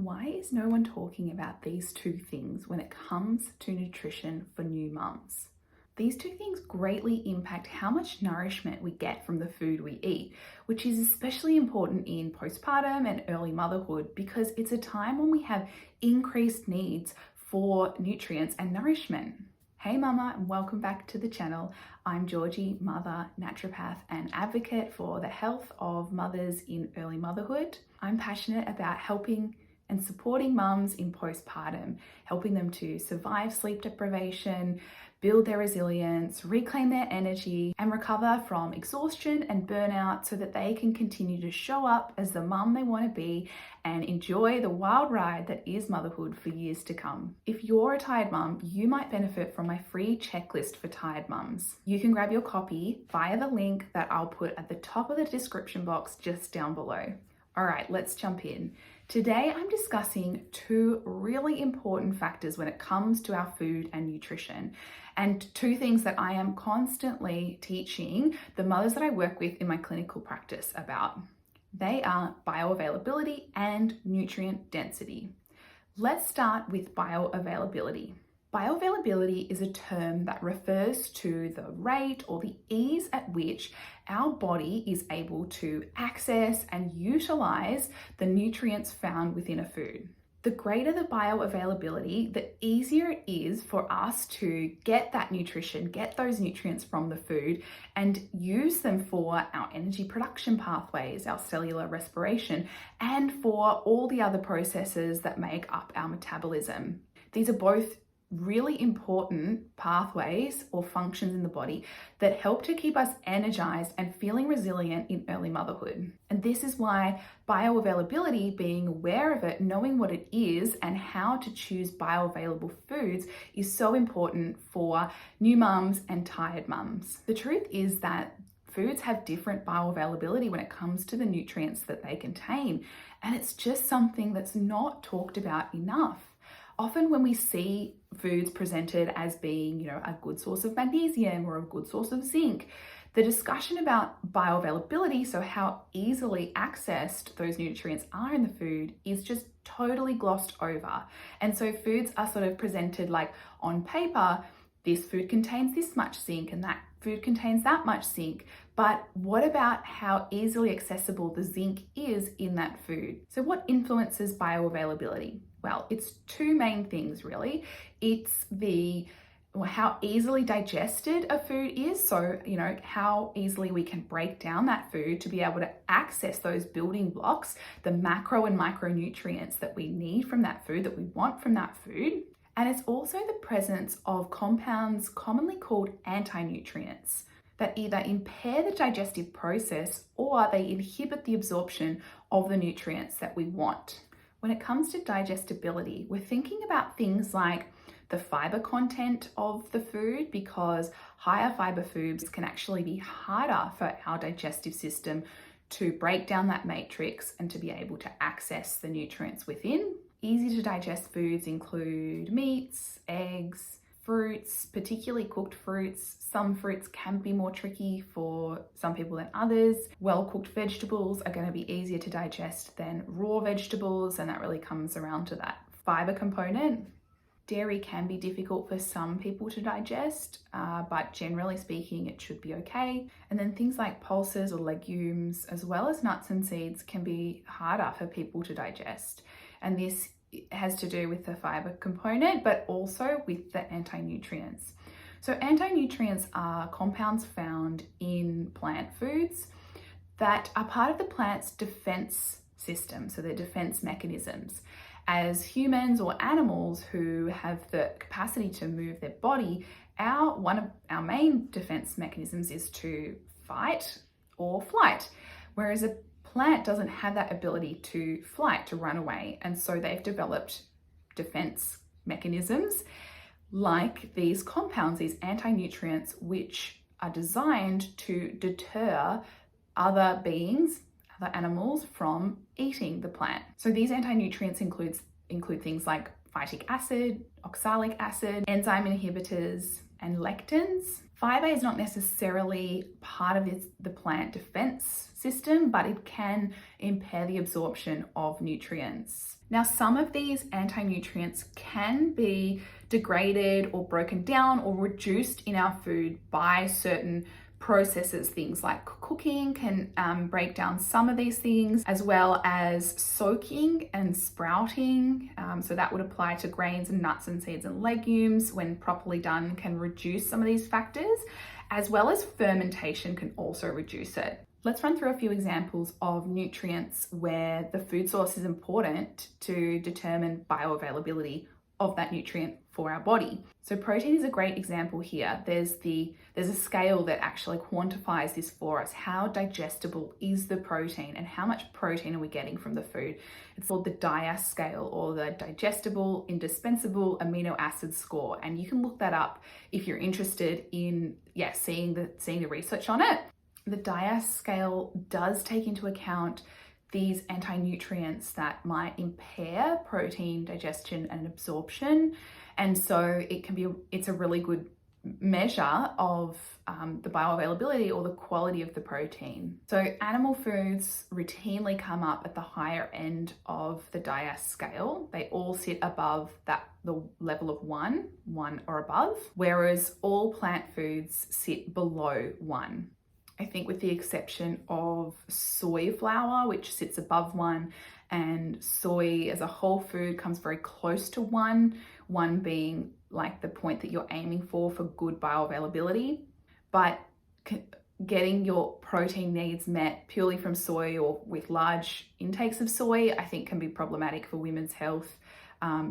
Why is no one talking about these two things when it comes to nutrition for new mums? These two things greatly impact how much nourishment we get from the food we eat, which is especially important in postpartum and early motherhood because it's a time when we have increased needs for nutrients and nourishment. Hey mama, and welcome back to the channel. I'm Georgie, mother, naturopath, and advocate for the health of mothers in early motherhood. I'm passionate about helping and supporting mums in postpartum, helping them to survive sleep deprivation, build their resilience, reclaim their energy, and recover from exhaustion and burnout so that they can continue to show up as the mum they want to be and enjoy the wild ride that is motherhood for years to come. If you're a tired mum, you might benefit from my free checklist for tired mums. You can grab your copy via the link that I'll put at the top of the description box just down below. All right, let's jump in. Today, I'm discussing two really important factors when it comes to our food and nutrition, and two things that I am constantly teaching the mothers that I work with in my clinical practice about. They are bioavailability and nutrient density. Let's start with bioavailability. Bioavailability is a term that refers to the rate or the ease at which our body is able to access and utilize the nutrients found within a food. The greater the bioavailability, the easier it is for us to get that nutrition, get those nutrients from the food and use them for our energy production pathways, our cellular respiration, and for all the other processes that make up our metabolism. These are both really important pathways or functions in the body that help to keep us energized and feeling resilient in early motherhood. And this is why bioavailability, being aware of it, knowing what it is and how to choose bioavailable foods is so important for new mums and tired mums. The truth is that foods have different bioavailability when it comes to the nutrients that they contain, and it's just something that's not talked about enough. Often when we see foods presented as being, a good source of magnesium or a good source of zinc, the discussion about bioavailability, so how easily accessed those nutrients are in the food, is just totally glossed over. And so foods are sort of presented like on paper, this food contains this much zinc and that food contains that much zinc. But what about how easily accessible the zinc is in that food? So what influences bioavailability? Well, it's two main things really. It's how easily digested a food is. So, how easily we can break down that food to be able to access those building blocks, the macro and micronutrients that we need from that food, that we want from that food. And it's also the presence of compounds commonly called anti-nutrients that either impair the digestive process or they inhibit the absorption of the nutrients that we want. When it comes to digestibility, we're thinking about things like the fiber content of the food, because higher fiber foods can actually be harder for our digestive system to break down that matrix and to be able to access the nutrients within. Easy to digest foods include meats, eggs, fruits, particularly cooked fruits. Some fruits can be more tricky for some people than others. Well-cooked vegetables are going to be easier to digest than raw vegetables, and that really comes around to that fiber component. Dairy can be difficult for some people to digest, but generally speaking, it should be okay. And then things like pulses or legumes, as well as nuts and seeds, can be harder for people to digest. And this has to do with the fiber component, but also with the anti-nutrients. So anti-nutrients are compounds found in plant foods that are part of the plant's defense system, so they're defense mechanisms. As humans or animals who have the capacity to move their body, one of our main defense mechanisms is to fight or flight, whereas a plant doesn't have that ability to flight, to run away. And so they've developed defense mechanisms like these compounds, these anti-nutrients, which are designed to deter other beings, other animals, from eating the plant. So these anti-nutrients include things like phytic acid, oxalic acid, enzyme inhibitors, and lectins. Fiber is not necessarily part of the plant defense system, but it can impair the absorption of nutrients. Now, some of these anti-nutrients can be degraded or broken down or reduced in our food by certain processes. Things like cooking can break down some of these things, as well as soaking and sprouting. So that would apply to grains and nuts and seeds and legumes. When properly done, can reduce some of these factors, as well as fermentation can also reduce it. Let's run through a few examples of nutrients where the food source is important to determine bioavailability of that nutrient for our body. So protein is a great example here. There's a scale that actually quantifies this for us. How digestible is the protein and how much protein are we getting from the food? It's called the DIAS scale, or the Digestible Indispensable Amino Acid Score. And you can look that up if you're interested in seeing the research on it. The DIAS scale does take into account these anti-nutrients that might impair protein digestion and absorption. And so it's a really good measure of the bioavailability or the quality of the protein. So animal foods routinely come up at the higher end of the DIAS scale. They all sit above the level of one or above, whereas all plant foods sit below 1. I think with the exception of soy flour, which sits above 1, and soy as a whole food comes very close to 1 being like the point that you're aiming for good bioavailability. But getting your protein needs met purely from soy or with large intakes of soy, I think can be problematic for women's health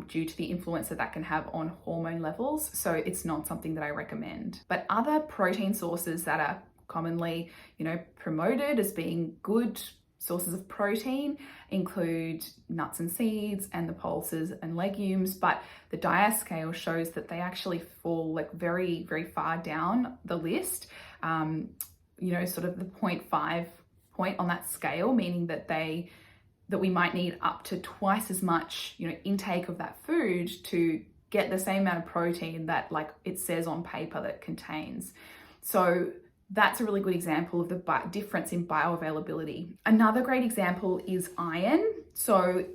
due to the influence that can have on hormone levels. So it's not something that I recommend. But other protein sources that are commonly, promoted as being good sources of protein include nuts and seeds and the pulses and legumes, but the DIAS scale shows that they actually fall very, very far down the list, sort of the 0.5 point on that scale, meaning that we might need up to twice as much, intake of that food to get the same amount of protein that it says on paper that contains. So that's a really good example of the difference in bioavailability. Another great example is iron. So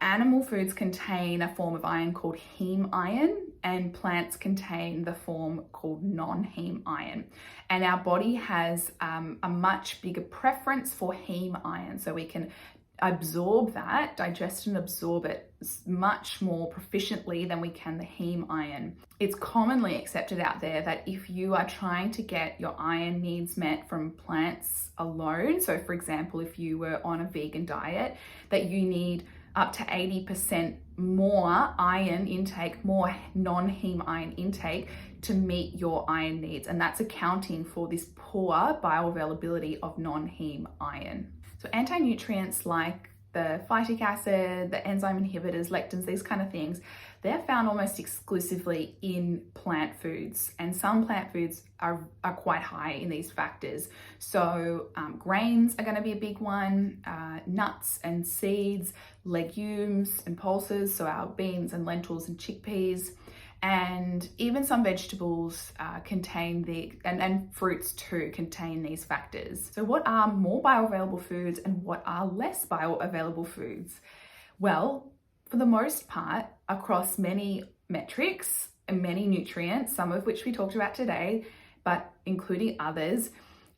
animal foods contain a form of iron called heme iron, and plants contain the form called non-heme iron. And our body has a much bigger preference for heme iron. So we can absorb that, digest and absorb it much more proficiently than we can the heme iron. It's commonly accepted out there that if you are trying to get your iron needs met from plants alone, so for example, if you were on a vegan diet, that you need up to 80% more iron intake, more non-heme iron intake to meet your iron needs. And that's accounting for this poor bioavailability of non-heme iron. So anti-nutrients like the phytic acid, the enzyme inhibitors, lectins, these kind of things, they're found almost exclusively in plant foods, and some plant foods are quite high in these factors. So grains are going to be a big one, nuts and seeds, legumes and pulses, so our beans and lentils and chickpeas, and even some vegetables contain and fruits too contain these factors. So what are more bioavailable foods and what are less bioavailable foods? Well, for the most part, across many metrics and many nutrients, some of which we talked about today, but including others,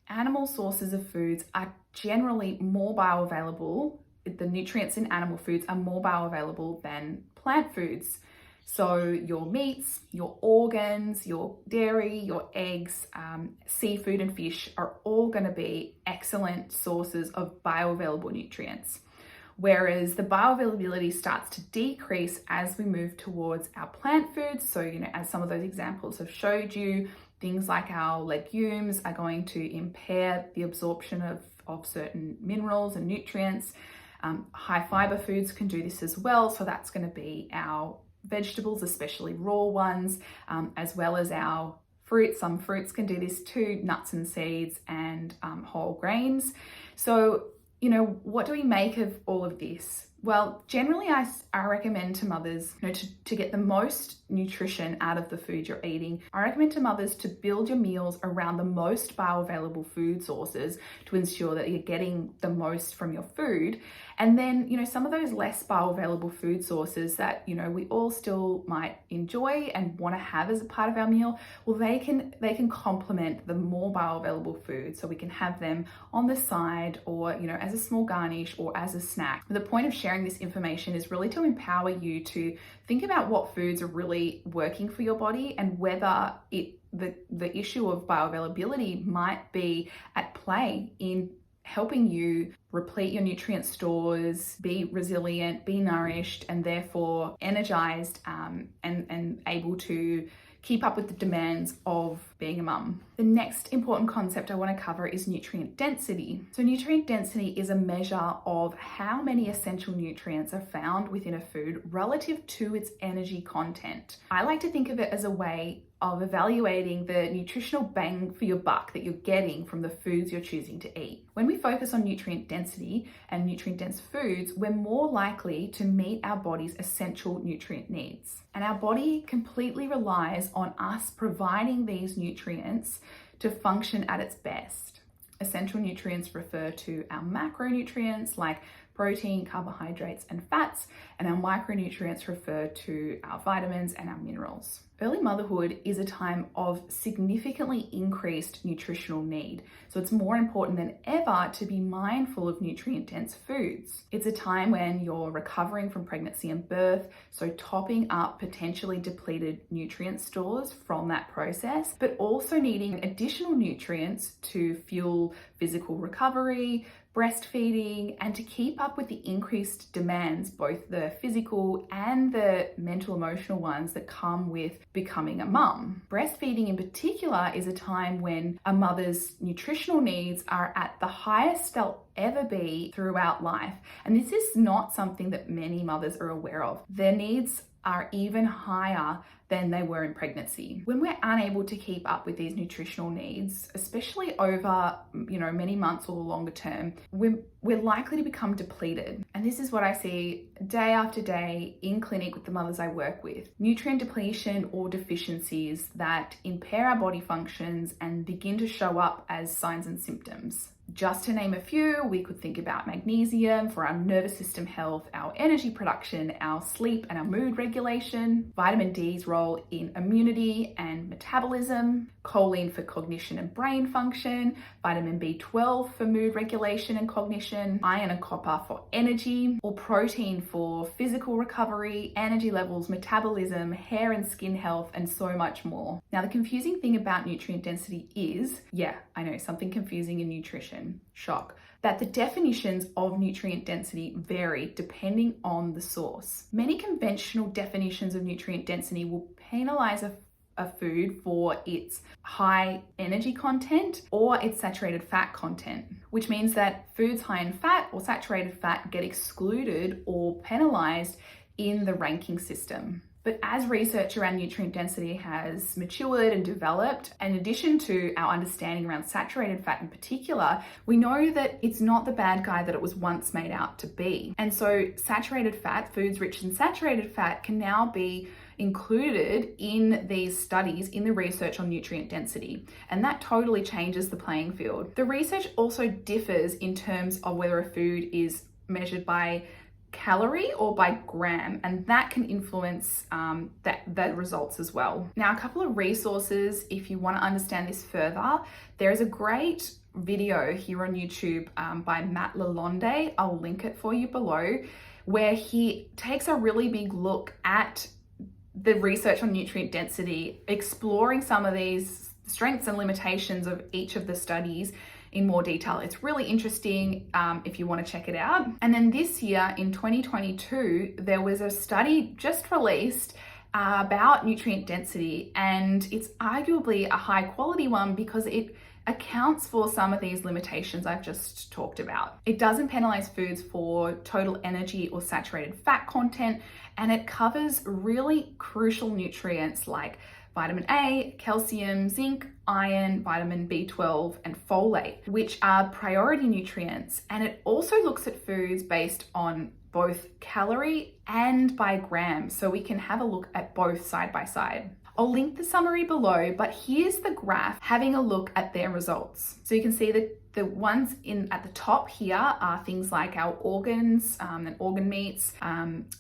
animal sources of foods are generally more bioavailable. The nutrients in animal foods are more bioavailable than plant foods. So your meats, your organs, your dairy, your eggs, seafood and fish are all going to be excellent sources of bioavailable nutrients. Whereas the bioavailability starts to decrease as we move towards our plant foods. So, as some of those examples have showed you, things like our legumes are going to impair the absorption of certain minerals and nutrients. High fiber foods can do this as well. So that's going to be our vegetables, especially raw ones, as well as our fruits. Some fruits can do this too, nuts and seeds and whole grains. So, what do we make of all of this? Well, generally I recommend to mothers, to get the most nutrition out of the food you're eating. I recommend to mothers to build your meals around the most bioavailable food sources to ensure that you're getting the most from your food. And then, some of those less bioavailable food sources that, we all still might enjoy and want to have as a part of our meal, well, they can complement the more bioavailable food. So we can have them on the side or, as a small garnish or as a snack. The point of sharing this information is really to empower you to think about what foods are really working for your body and whether the issue of bioavailability might be at play in helping you replete your nutrient stores, be resilient, be nourished, and therefore energized and able to keep up with the demands of being a mum. The next important concept I want to cover is nutrient density. So nutrient density is a measure of how many essential nutrients are found within a food relative to its energy content. I like to think of it as a way of evaluating the nutritional bang for your buck that you're getting from the foods you're choosing to eat. When we focus on nutrient density and nutrient dense foods, we're more likely to meet our body's essential nutrient needs. And our body completely relies on us providing these nutrients to function at its best. Essential nutrients refer to our macronutrients like protein, carbohydrates, and fats, and our micronutrients refer to our vitamins and our minerals. Early motherhood is a time of significantly increased nutritional need, so it's more important than ever to be mindful of nutrient-dense foods. It's a time when you're recovering from pregnancy and birth, so topping up potentially depleted nutrient stores from that process, but also needing additional nutrients to fuel physical recovery, breastfeeding, and to keep up with the increased demands, both the physical and the mental, emotional ones that come with becoming a mum. Breastfeeding in particular is a time when a mother's nutritional needs are at the highest they'll ever be throughout life. And this is not something that many mothers are aware of. Their needs are even higher than they were in pregnancy. When we're unable to keep up with these nutritional needs, especially over, many months or longer term, we're likely to become depleted. And this is what I see day after day in clinic with the mothers I work with. Nutrient depletion or deficiencies that impair our body functions and begin to show up as signs and symptoms. Just to name a few, we could think about magnesium for our nervous system health, our energy production, our sleep and our mood regulation, vitamin D's role in immunity and metabolism, choline for cognition and brain function, vitamin B12 for mood regulation and cognition, iron and copper for energy, or protein for physical recovery, energy levels, metabolism, hair and skin health, and so much more. Now, the confusing thing about nutrient density is, I know, something confusing in nutrition, shock, that the definitions of nutrient density vary depending on the source. Many conventional definitions of nutrient density will penalize a food for its high energy content or its saturated fat content, which means that foods high in fat or saturated fat get excluded or penalized in the ranking system. But as research around nutrient density has matured and developed, in addition to our understanding around saturated fat in particular, we know that it's not the bad guy that it was once made out to be. And so saturated fat, foods rich in saturated fat, can now be included in these studies in the research on nutrient density. And that totally changes the playing field. The research also differs in terms of whether a food is measured by calorie or by gram, and that can influence the results as well. Now, a couple of resources if you want to understand this further. There is a great video here on YouTube by Matt Lalonde, I'll link it for you below, where he takes a really big look at the research on nutrient density, exploring some of these strengths and limitations of each of the studies in more detail. It's really interesting if you want to check it out. And then this year in 2022, there was a study just released about nutrient density, and it's arguably a high quality one because it accounts for some of these limitations I've just talked about. It doesn't penalize foods for total energy or saturated fat content, and it covers really crucial nutrients like vitamin A, calcium, zinc, iron, vitamin B12, and folate, which are priority nutrients. And it also looks at foods based on both calorie and by gram, so we can have a look at both side by side. I'll link the summary below, but here's the graph having a look at their results. So you can see that the ones at the top here are things like our organs and organ meats,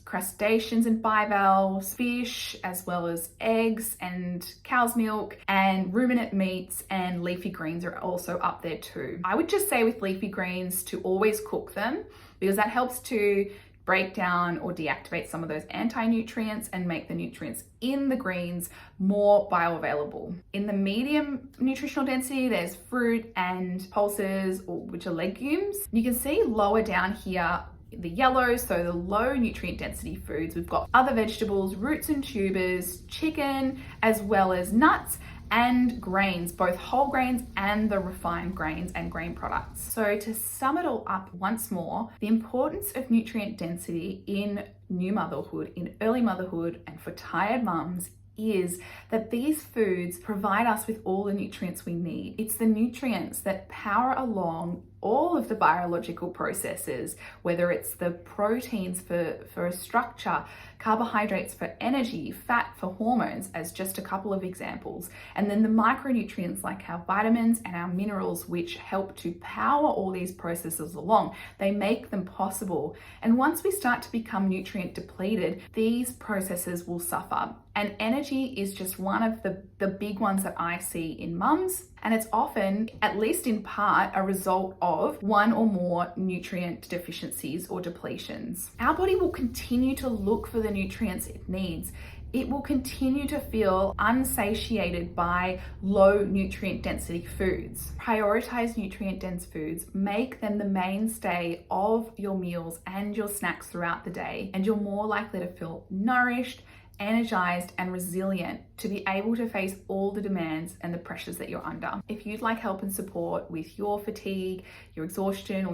crustaceans and bivalves, fish, as well as eggs and cow's milk, and ruminant meats and leafy greens are also up there too. I would just say with leafy greens to always cook them, because that helps to break down or deactivate some of those anti-nutrients and make the nutrients in the greens more bioavailable. In the medium nutritional density, there's fruit and pulses, which are legumes. You can see lower down here the yellow, so the low nutrient density foods. We've got other vegetables, roots and tubers, chicken, as well as nuts and grains, both whole grains and the refined grains and grain products. So to sum it all up once more, the importance of nutrient density in new motherhood, in early motherhood, and for tired mums is that these foods provide us with all the nutrients we need. It's the nutrients that power along all of the biological processes, whether it's the proteins for structure, carbohydrates for energy, fat for hormones, as just a couple of examples, and then the micronutrients like our vitamins and our minerals, which help to power all these processes along. They make them possible. And once we start to become nutrient depleted, these processes will suffer. And energy is just one of the big ones that I see in mums. And it's often, at least in part, a result of one or more nutrient deficiencies or depletions. Our body will continue to look for the nutrients it needs. It will continue to feel unsatiated by low nutrient density foods. Prioritize nutrient dense foods, make them the mainstay of your meals and your snacks throughout the day, and you're more likely to feel nourished, energized, and resilient to be able to face all the demands and the pressures that you're under. If you'd like help and support with your fatigue, your exhaustion,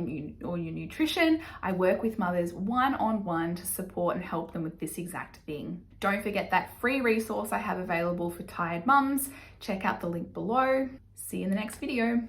or your nutrition, I work with mothers one-on-one to support and help them with this exact thing. Don't forget that free resource I have available for tired mums. Check out the link below. See you in the next video.